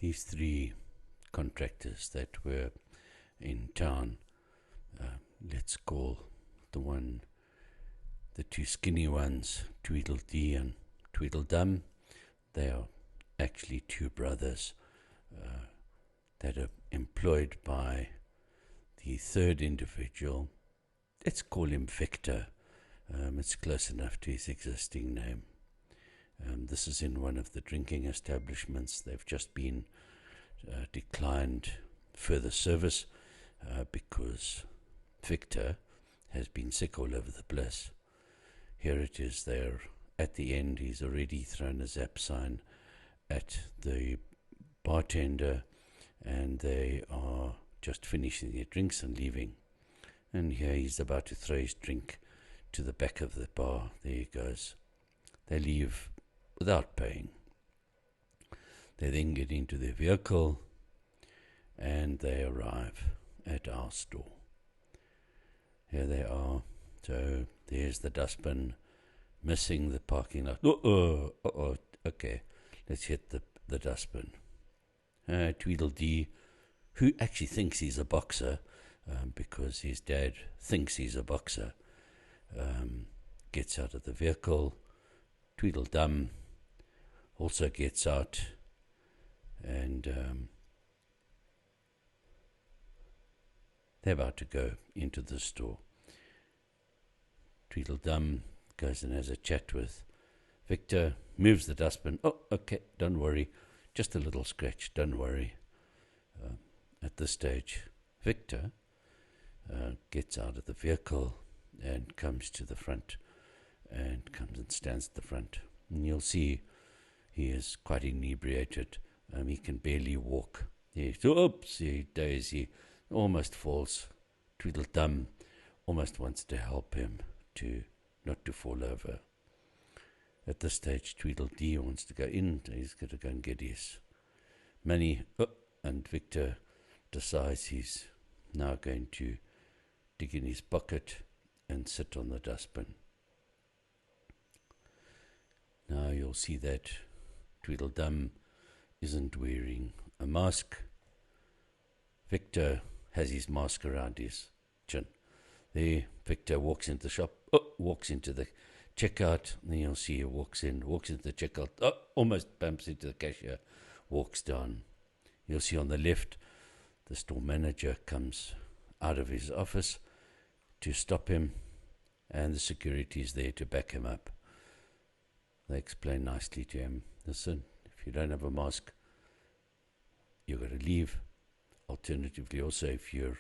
these three contractors that were in town, let's call the two skinny ones, Tweedledee and Tweedledum, they are actually two brothers that are employed by the third individual. Let's call him Victor. It's close enough to his existing name. This is in one of the drinking establishments. They've just been declined further service because Victor has been sick all over the place. Here it is there at the end. He's already thrown a zap sign at the bartender, and they are just finishing their drinks and leaving. And here he's about to throw his drink to the back of the bar. There he goes. They leave without paying. They then get into their vehicle and they arrive at our store. Here they are. So there's the dustbin missing the parking lot. Okay, let's hit the dustbin. Tweedledee, who actually thinks he's a boxer, because his dad thinks he's a boxer, gets out of the vehicle. Tweedledum also gets out, and they're about to go into the store. Tweedledum goes and has a chat with Victor, moves the dustbin. Oh, okay, don't worry, just a little scratch, don't worry. At this stage, Victor gets out of the vehicle and comes to the front, and comes and stands at the front. And you'll see he is quite inebriated. He can barely walk. Oopsie daisy, almost falls. Tweedledum almost wants to help him not to fall over. At this stage, Tweedledee wants to go in. He's going to go and get his money. And Victor decides he's now going to dig in his pocket and sit on the dustbin. Now you'll see that Tweedledum isn't wearing a mask. Victor has his mask around his chin. There, Victor walks into the shop, walks into the checkout. Then you'll see he walks into the checkout, almost bumps into the cashier, walks down. You'll see on the left, the store manager comes out of his office to stop him, and the security is there to back him up. They explain nicely to him, listen, if you don't have a mask, you've got to leave. Alternatively, also, if you're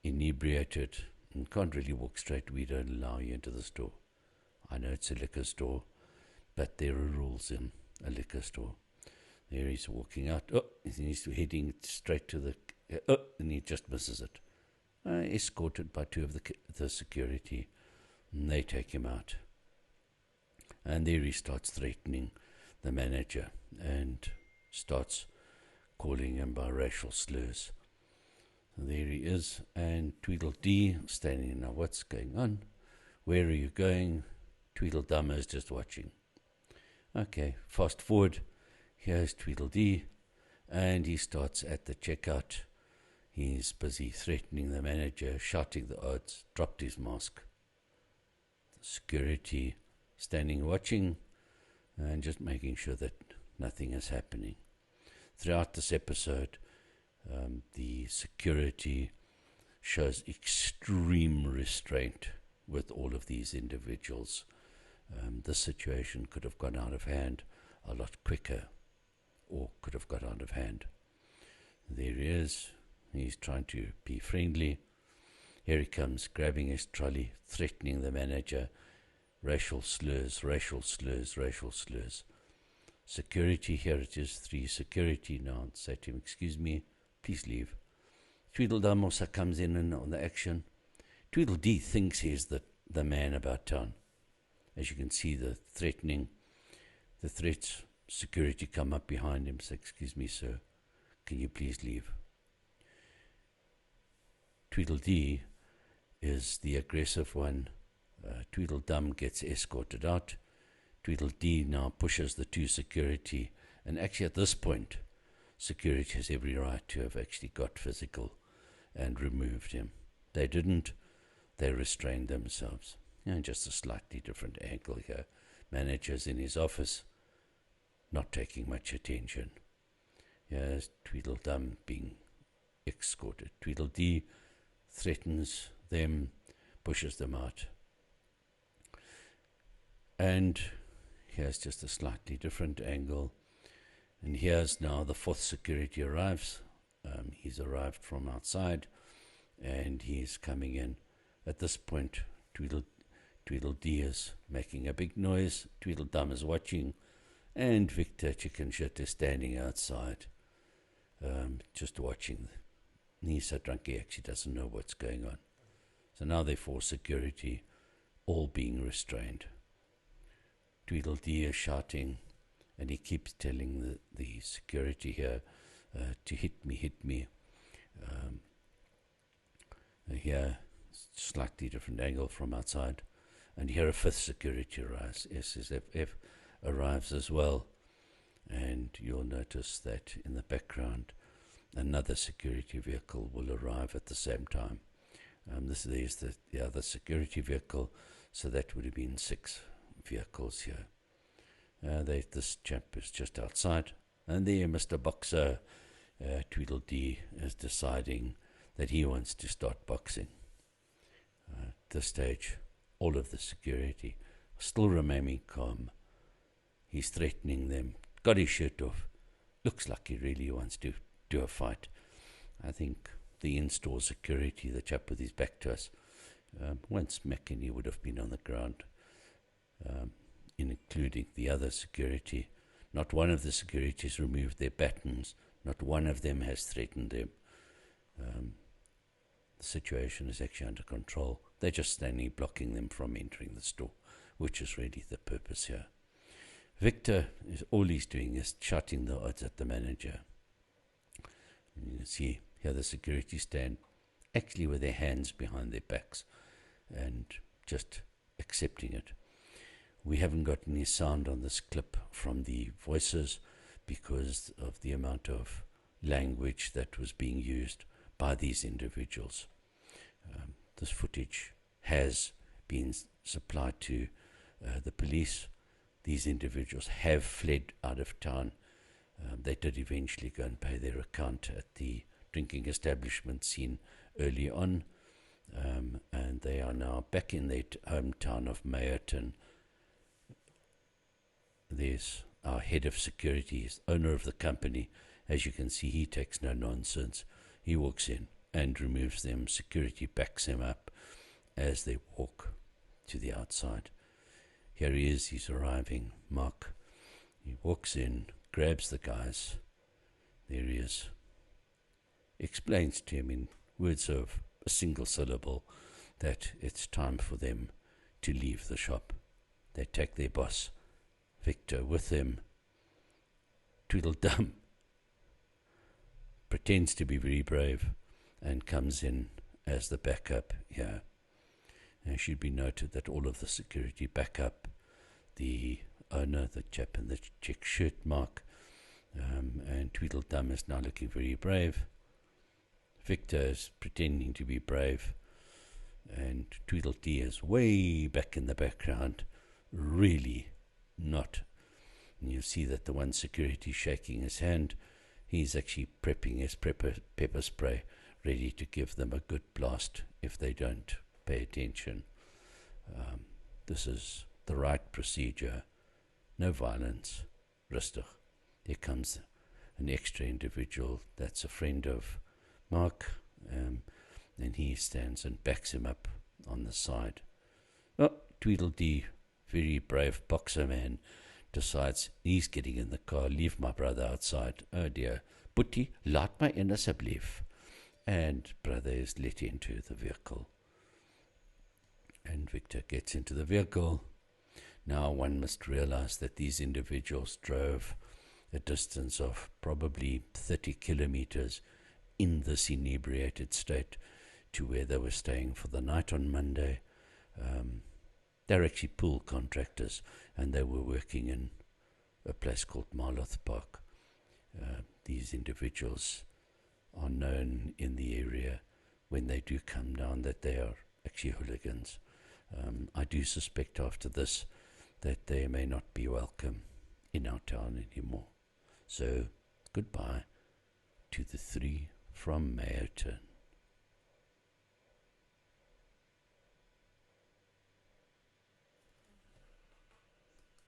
inebriated and can't really walk straight, we don't allow you into the store. I know it's a liquor store, but there are rules in a liquor store. There he's walking out. He's heading straight to the... and he just misses it. Escorted by two of the security. And they take him out. And there he starts threatening the manager and starts calling him by racial slurs. And there he is, and Tweedledee standing. Now, what's going on? Where are you going? Tweedledum is just watching. Okay, fast forward. Here's Tweedledee, and he starts at the checkout. He's busy threatening the manager, shouting the odds, dropped his mask. The security standing watching and just making sure that nothing is happening. Throughout this episode, the security shows extreme restraint with all of these individuals. This situation could have gone out of hand a lot quicker, or could have got out of hand. There he is. He's trying to be friendly. Here he comes, grabbing his trolley, threatening the manager. Racial slurs, racial slurs, racial slurs. Security, here it is, 3 security now, and say to him, excuse me, please leave. Tweedledum also comes in and on the action. Tweedledee thinks he's the man about town. As you can see, the threats, security come up behind him, say, excuse me, sir, can you please leave? Tweedledee is the aggressive one. Tweedledum gets escorted out. Tweedledee now pushes the 2 security, and actually at this point, security has every right to have actually got physical and removed him. They didn't. They restrained themselves. Just a slightly different angle here. Managers in his office not taking much attention. Here's Tweedledum being escorted. Tweedledee threatens them, pushes them out. And here's just a slightly different angle. And here's now the fourth security arrives. He's arrived from outside, and he's coming in. At this point, Tweedledee is making a big noise. Tweedledum is watching, and Victor Chickenshit is standing outside, just watching. And he's so drunk he actually doesn't know what's going on. So now they're for security, all being restrained. Tweedledee is shouting, and he keeps telling the security here to hit me. Here, slightly different angle from outside. And here a fifth security arrives. SSFF arrives as well. And you'll notice that in the background, another security vehicle will arrive at the same time. This is the other security vehicle, so that would have been 6 vehicles here. This chap is just outside, and there Mr. Boxer, Tweedledee, is deciding that he wants to start boxing. At this stage, all of the security still remaining calm. He's threatening them, got his shirt off, looks like he really wants to do a fight. I think the in-store security, the chap with his back to us, once McKinney would have been on the ground, including the other security. Not one of the securities removed their batons. Not one of them has threatened them. The situation is actually under control. They're just standing blocking them from entering the store, which is really the purpose here. Victor, all he's doing is shouting the odds at the manager. And you can see here the security stand actually with their hands behind their backs and just accepting it. We haven't got any sound on this clip from the voices because of the amount of language that was being used by these individuals. This footage has been supplied to the police. These individuals have fled out of town. They did eventually go and pay their account at the drinking establishment seen early on, and they are now back in their hometown of Meyerton. There's our head of security, owner of the company. As you can see, he takes no nonsense. He walks in and removes them. Security backs him up as they walk to the outside. Here he is, he's arriving, Mark. He walks in, grabs the guys. There he is. Explains to him in words of a single syllable that it's time for them to leave the shop. They take their boss, Victor, with them. Tweedledum pretends to be very brave and comes in as the backup here. It should be noted that all of the security backup, the owner, the chap in the check shirt, Mark, and Tweedledum is now looking very brave. Victor is pretending to be brave, and Tweedledee is way back in the background, really not. And you see that the one security shaking his hand, he's actually prepping his pepper spray, ready to give them a good blast if they don't pay attention. This is the right procedure. No violence. Rustig. Here comes an extra individual that's a friend of Mark, and he stands and backs him up on the side. Oh, Tweedledee, very brave boxer man, decides he's getting in the car. Leave my brother outside. Oh dear. Boetie, laat my in asseblief. And brother is let into the vehicle. And Victor gets into the vehicle. Now one must realize that these individuals drove a distance of probably 30 kilometers in this inebriated state to where they were staying for the night on Monday. They're actually pool contractors, and they were working in a place called Marloth Park. these individuals are known in the area when they do come down that they are actually hooligans. I do suspect after this that they may not be welcome in our town anymore. So, goodbye to the three from Meyerton.